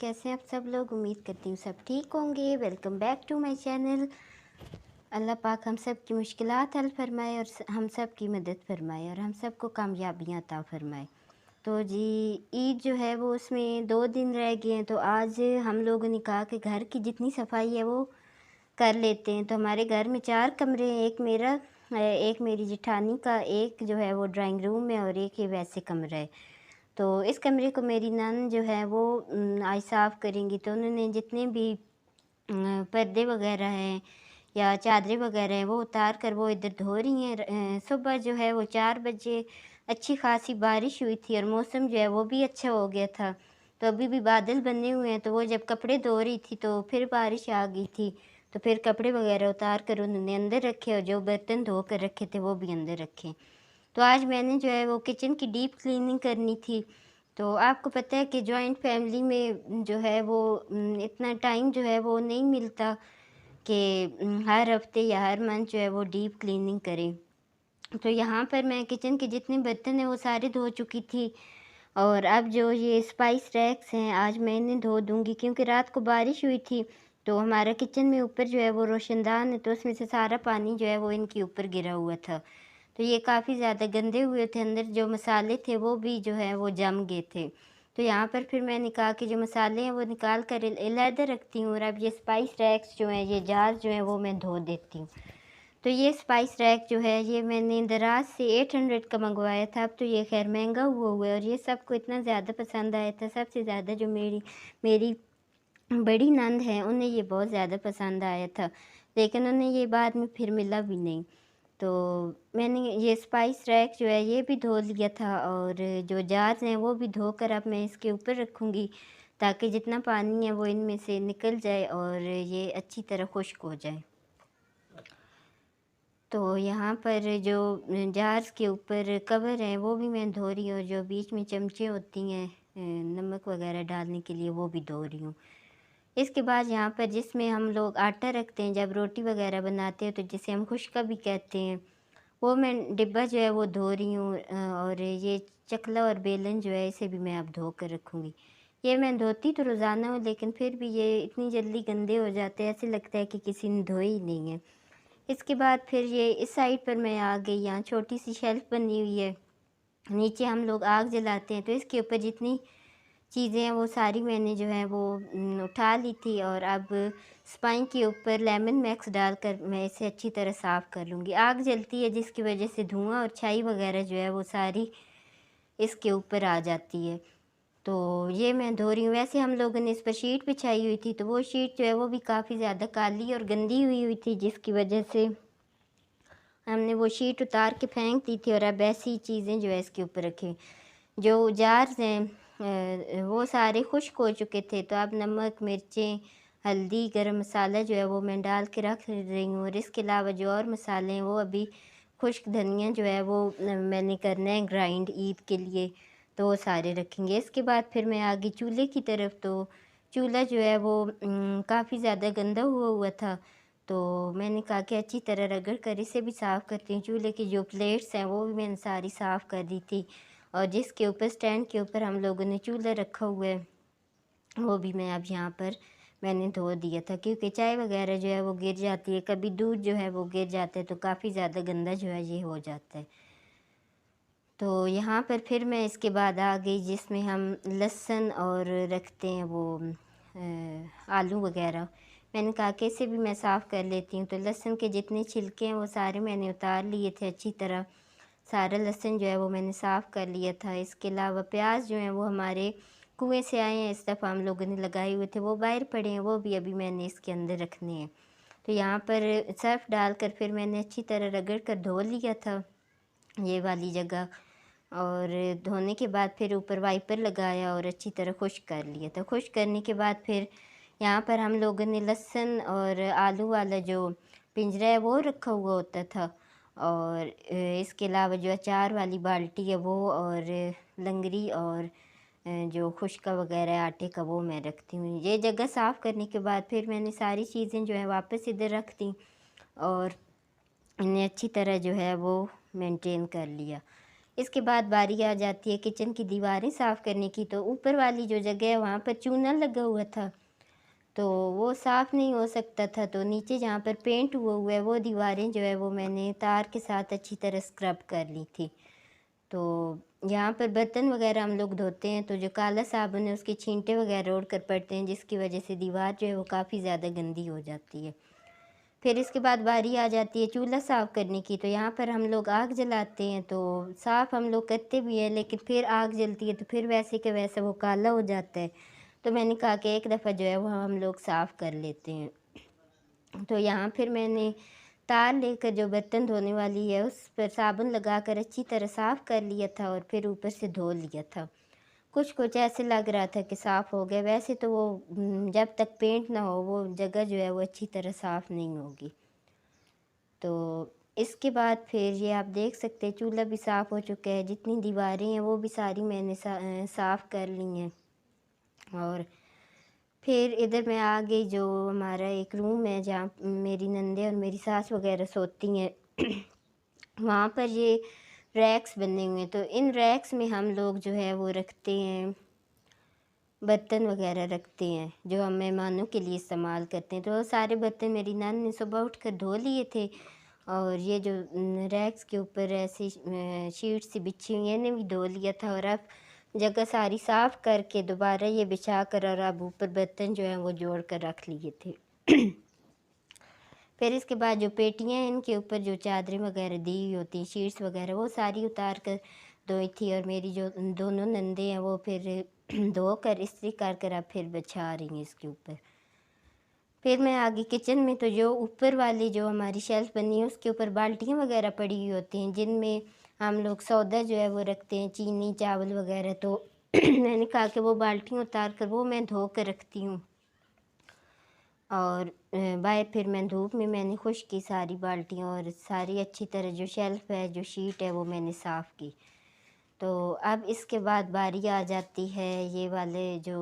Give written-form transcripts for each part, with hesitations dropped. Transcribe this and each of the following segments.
कैसे हैं आप सब लोग। उम्मीद करती हूँ सब ठीक होंगे। Welcome back to my channel. Allah पाक हम सब की मुश्किलात हल फरमाए और हम सब की मदद फरमाए और हम सब को कामयाबियाँ अता फरमाए। तो जी ईद जो है वो उसमें 2 दिन रह गए हैं, तो आज हम लोगों ने कहा कि घर की जितनी सफाई है वो कर लेते हैं। तो हमारे घर में 4 कमरे हैं, एक मेरा, एक मेरी जेठानी का, एक जो है वो ड्राइंग रूम है और एक ये वैसे कमरा है। तो इस कमरे को मेरी नंद जो है वो आज साफ़ करेंगी। तो उन्होंने जितने भी पर्दे वगैरह हैं या चादरें वगैरह हैं वो उतार कर वो इधर धो रही हैं। सुबह जो है वो 4 बजे अच्छी खासी बारिश हुई थी और मौसम जो है वो भी अच्छा हो गया था। तो अभी भी बादल बने हुए हैं, तो वो जब कपड़े धो रही थी तो फिर बारिश आ गई थी। तो फिर कपड़े वगैरह उतार कर उन्होंने अंदर रखे और जो बर्तन धो कर रखे थे वो भी अंदर रखे। तो आज मैंने जो है वो किचन की डीप क्लीनिंग करनी थी। तो आपको पता है कि जॉइंट फैमिली में जो है वो इतना टाइम जो है वो नहीं मिलता कि हर हफ्ते या हर मंथ जो है वो डीप क्लीनिंग करें। तो यहाँ पर मैं किचन के जितने बर्तन हैं वो सारे धो चुकी थी और अब जो ये स्पाइस रैक्स हैं आज मैं इन्हें धो दूँगी, क्योंकि रात को बारिश हुई थी। तो हमारा किचन में ऊपर जो है वो रोशनदान है, तो उसमें से सारा पानी जो है वो इनके ऊपर गिरा हुआ था। तो ये काफ़ी ज़्यादा गंदे हुए थे, अंदर जो मसाले थे वो भी जो है वो जम गए थे। तो यहाँ पर फिर मैंने कहा कि जो मसाले हैं वो निकाल कर अलहदा रखती हूँ और अब ये स्पाइस रैक्स जो हैं, ये जार जो हैं वो मैं धो देती हूँ। तो ये स्पाइस रैक जो है ये मैंने दराज से 800 का मंगवाया था। अब तो ये खैर महंगा हुआ है और ये सबको इतना ज़्यादा पसंद आया था। सबसे ज़्यादा जो मेरी मेरी बड़ी नंद है उन्हें ये बहुत ज़्यादा पसंद आया था, लेकिन उन्हें ये बाद में फिर मिला भी नहीं। तो मैंने ये स्पाइस रैक जो है ये भी धो लिया था और जो जार्स हैं वो भी धोकर अब मैं इसके ऊपर रखूँगी, ताकि जितना पानी है वो इनमें से निकल जाए और ये अच्छी तरह खुश्क हो जाए। तो यहाँ पर जो जार्स के ऊपर कवर है वो भी मैं धो रही हूँ और जो बीच में चमचे होती हैं नमक वगैरह डालने के लिए वो भी धो रही हूँ। इसके बाद यहाँ पर जिसमें हम लोग आटा रखते हैं जब रोटी वगैरह बनाते हैं, तो जिसे हम खुश्का भी कहते हैं, वो मैं डिब्बा जो है वो धो रही हूँ। और ये चकला और बेलन जो है इसे भी मैं अब धो कर रखूँगी। ये मैं धोती तो रोज़ाना हूँ, लेकिन फिर भी ये इतनी जल्दी गंदे हो जाते हैं, ऐसे लगता है कि किसी ने धोए ही नहीं है। इसके बाद फिर ये इस साइड पर मैं आ गई, यहाँ छोटी सी शेल्फ़ बनी हुई है। नीचे हम लोग आग जलाते हैं, तो इसके ऊपर जितनी चीज़ें हैं वो सारी मैंने जो है वो उठा ली थी और अब स्पाइन के ऊपर लेमन मैक्स डालकर मैं इसे अच्छी तरह साफ़ कर लूँगी। आग जलती है जिसकी वजह से धुआँ और छाई वगैरह जो है वो सारी इसके ऊपर आ जाती है। तो ये मैं धो रही हूँ। वैसे हम लोगों ने इस पर शीट बिछाई हुई थी, तो वो शीट जो है वो भी काफ़ी ज़्यादा काली और गंदी हुई थी, जिसकी वजह से हमने वो शीट उतार के फेंक दी थी और अब ऐसी चीज़ें जो है इसके ऊपर रखी। जो जार्स हैं वो सारे खुश्क हो चुके थे, तो अब नमक, मिर्चें, हल्दी, गरम मसाला जो है वो मैं डाल के रख रही हूँ और इसके अलावा जो और मसाले हैं वो अभी खुश्क धनिया जो है वो मैंने करना है ग्राइंड ईद के लिए, तो वो सारे रखेंगे। इसके बाद फिर मैं आ गई चूल्हे की तरफ। तो चूल्हा जो है वो काफ़ी ज़्यादा गंदा हुआ हुआ था, तो मैंने कहा कि अच्छी तरह रगड़ कर इसे भी साफ़ करती हूँ। चूल्हे की जो प्लेट्स हैं वो भी मैंने सारी साफ़ कर दी थी और जिसके ऊपर स्टैंड के ऊपर हम लोगों ने चूल्हा रखा हुआ है वो भी मैं अब यहाँ पर मैंने धो दिया था, क्योंकि चाय वगैरह जो है वो गिर जाती है, कभी दूध जो है वो गिर जाता है, तो काफ़ी ज़्यादा गंदा जो है ये हो जाता है। तो यहाँ पर फिर मैं इसके बाद आ गई जिसमें हम लहसुन और रखते हैं वो आलू वगैरह। मैंने कहा कि इसे भी मैं साफ़ कर लेती हूँ। तो लहसुन के जितने छिलके हैं वो सारे मैंने उतार लिए थे अच्छी तरह। सारा लहसुन जो है वो मैंने साफ़ कर लिया था। इसके अलावा प्याज जो हैं वो हमारे कुएँ से आए हैं, इस दफ़ा हम लोगों ने लगाए हुए थे, वो बाहर पड़े हैं, वो भी अभी मैंने इसके अंदर रखने हैं। तो यहाँ पर सर्फ़ डालकर फिर मैंने अच्छी तरह रगड़ कर धो लिया था ये वाली जगह, और धोने के बाद फिर ऊपर वाइपर लगाया और अच्छी तरह खुश्क कर लिया था। खुश्क करने के बाद फिर यहाँ पर हम लोगों ने लहसुन और आलू वाला जो पिंजरा है वो रखा हुआ होता था, और इसके अलावा जो अचार वाली बाल्टी है वो, और लंगड़ी और जो खुश्का वगैरह आटे का वो मैं रखती हूँ। ये जगह साफ़ करने के बाद फिर मैंने सारी चीज़ें जो है वापस इधर रख दी और इन्हें अच्छी तरह जो है वो मेंटेन कर लिया। इसके बाद बारी आ जाती है किचन की दीवारें साफ़ करने की। तो ऊपर वाली जो जगह है वहाँ पर चूना लगा हुआ था, तो वो साफ़ नहीं हो सकता था। तो नीचे जहाँ पर पेंट हुआ है वो दीवारें जो है वो मैंने तार के साथ अच्छी तरह स्क्रब कर ली थी। तो यहाँ पर बर्तन वगैरह हम लोग धोते हैं तो जो काला साबुन है उसके छींटे वगैरह उड़ कर पड़ते हैं, जिसकी वजह से दीवार जो है वो काफ़ी ज़्यादा गंदी हो जाती है। फिर इसके बाद बारी आ जाती है चूल्हा साफ़ करने की। तो यहाँ पर हम लोग आग जलाते हैं, तो साफ़ हम लोग करते भी हैं, लेकिन फिर आग जलती है तो फिर वैसे के वैसे वो काला हो जाता है। तो मैंने कहा कि एक दफ़ा जो है वो हम लोग साफ़ कर लेते हैं। तो यहाँ फिर मैंने तार लेकर जो बर्तन धोने वाली है उस पर साबुन लगाकर अच्छी तरह साफ़ कर लिया था और फिर ऊपर से धो लिया था। कुछ ऐसे लग रहा था कि साफ़ हो गया, वैसे तो वो जब तक पेंट ना हो वो जगह जो है वो अच्छी तरह साफ़ नहीं होगी। तो इसके बाद फिर ये आप देख सकते हैं चूल्हा भी साफ़ हो चुका है, जितनी दीवारें हैं वो भी सारी मैंने साफ़ कर ली हैं। और फिर इधर मैं आ गई, जो हमारा एक रूम है जहाँ मेरी नंदे और मेरी सास वगैरह सोती हैं। वहाँ पर ये रैक्स बने हुए हैं, तो इन रैक्स में हम लोग जो है वो रखते हैं, बर्तन वगैरह रखते हैं जो हम मेहमानों के लिए इस्तेमाल करते हैं। तो वो सारे बर्तन मेरी नानी ने सुबह उठकर धो लिए थे, और ये जो रैक्स के ऊपर ऐसी शीट सी बिछी हुई है इन्हें भी धो लिया था। और अब जगह सारी साफ़ करके दोबारा ये बिछा कर और अब ऊपर बर्तन जो हैं वो जोड़ कर रख लिए थे। फिर इसके बाद जो पेटियाँ हैं इनके ऊपर जो चादरें वगैरह दी हुई होती हैं, शीट्स वगैरह, वो सारी उतार कर धोई थी। और मेरी जो दोनों नंदे हैं वो फिर धो कर इस्त्री कर कर अब फिर बिछा रही हैं इसके ऊपर। फिर मैं आ गई किचन में, तो जो ऊपर वाली जो हमारी शेल्फ़ बनी है उसके ऊपर बाल्टियाँ वगैरह पड़ी हुई होती हैं, जिनमें हम लोग सौदा जो है वो रखते हैं, चीनी, चावल वगैरह। तो मैंने कहा कि वो बाल्टियाँ उतार कर वो मैं धो कर रखती हूँ। और बाहर फिर मैं धूप में मैंने खुश्क की सारी बाल्टियाँ, और सारी अच्छी तरह जो शेल्फ़ है, जो शीट है, वो मैंने साफ़ की। तो अब इसके बाद बारी आ जाती है ये वाले जो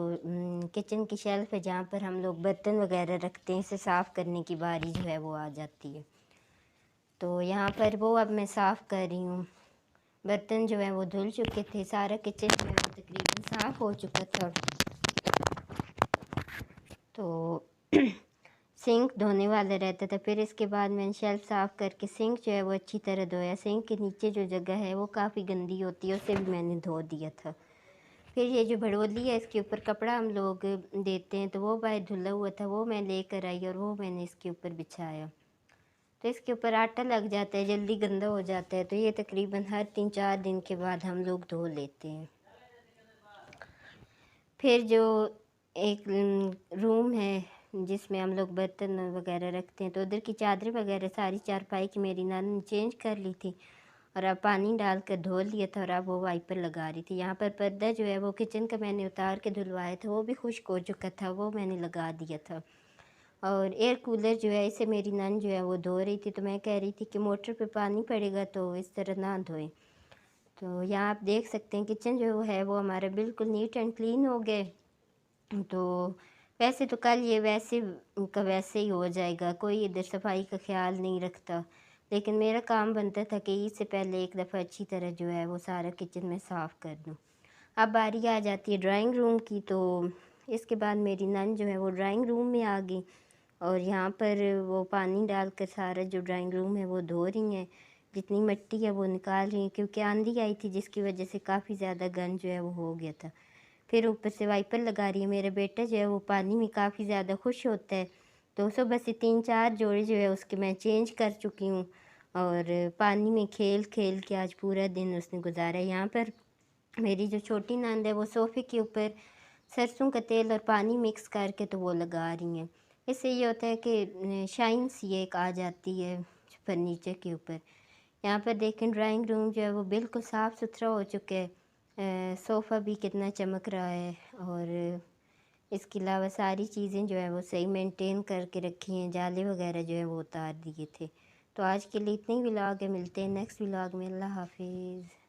किचन की शेल्फ़ है जहाँ पर हम लोग बर्तन वगैरह रखते हैं, इसे साफ़ करने की बारी जो है वो आ जाती है। तो यहाँ पर वो अब मैं साफ़ कर रही हूँ। बर्तन जो है वो धुल चुके थे, सारा किचन जो है वो तकरीबन साफ़ हो चुका था। तो सिंक धोने वाला रहता था। फिर इसके बाद मैंने शेल्फ़ साफ़ करके सिंक जो है वो अच्छी तरह धोया। सिंक के नीचे जो जगह है वो काफ़ी गंदी होती है, उसे भी मैंने धो दिया था। फिर ये जो भड़ोली है इसके ऊपर कपड़ा हम लोग देते हैं, तो वो बाहर धुला हुआ था, वो मैं लेकर आई और वो मैंने इसके ऊपर बिछाया। तो इसके ऊपर आटा लग जाता है, जल्दी गंदा हो जाता है, तो ये तकरीबन हर 3-4 दिन के बाद हम लोग धो लेते हैं। फिर जो एक रूम है जिसमें हम लोग बर्तन वगैरह रखते हैं, तो उधर की चादरें वगैरह सारी चारपाई की मेरी नानी ने चेंज कर ली थी, और अब पानी डाल कर धो लिया था, और अब वो वाइपर लगा रही थी। यहाँ पर पर्दा जो है वो किचन का मैंने उतार के धुलवाया था, वो भी खुश्क हो चुका था, वो मैंने लगा दिया था। और एयर कूलर जो है इसे मेरी नानी जो है वो धो रही थी, तो मैं कह रही थी कि मोटर पे पानी पड़ेगा तो इस तरह ना धोएं। तो यहाँ आप देख सकते हैं किचन जो है वो हमारा बिल्कुल नीट एंड क्लीन हो गए। तो वैसे तो कल ये वैसे का वैसे ही हो जाएगा, कोई इधर सफाई का ख्याल नहीं रखता, लेकिन मेरा काम बनता था कि ईद से पहले एक दफ़ा अच्छी तरह जो है वो सारा किचन में साफ़ कर दूँ। अब बारी आ जाती है ड्राइंग रूम की, तो इसके बाद मेरी नन जो है वो ड्राइंग रूम में आ गई, और यहाँ पर वो पानी डालकर सारा जो ड्राइंग रूम है वो धो रही हैं, जितनी मिट्टी है वो निकाल रही हैं, क्योंकि आंधी आई थी जिसकी वजह से काफ़ी ज़्यादा गंद जो है वो हो गया था। फिर ऊपर से वाइपर लगा रही है। मेरा बेटा जो है वो पानी में काफ़ी ज़्यादा खुश होता है, तो सुबह से 3-4 जोड़े जो है उसके मैं चेंज कर चुकी हूँ, और पानी में खेल खेल के आज पूरा दिन उसने गुजारा है। यहाँ पर मेरी जो छोटी नंद है वो सोफ़े के ऊपर सरसों का तेल और पानी मिक्स करके तो वो लगा रही हैं। इससे ये होता है कि शाइन सी एक आ जाती है फर्नीचर के ऊपर। यहाँ पर देखें ड्राइंग रूम जो है वो बिल्कुल साफ़ सुथरा हो चुका है। सोफ़ा भी कितना चमक रहा है, और इसके अलावा सारी चीज़ें जो है वो सही मेंटेन करके रखी हैं, जाले वगैरह जो है वो उतार दिए थे। तो आज के लिए इतने ही व्लॉग है, मिलते हैं नेक्स्ट व्लॉग में। अल्लाह हाफिज़।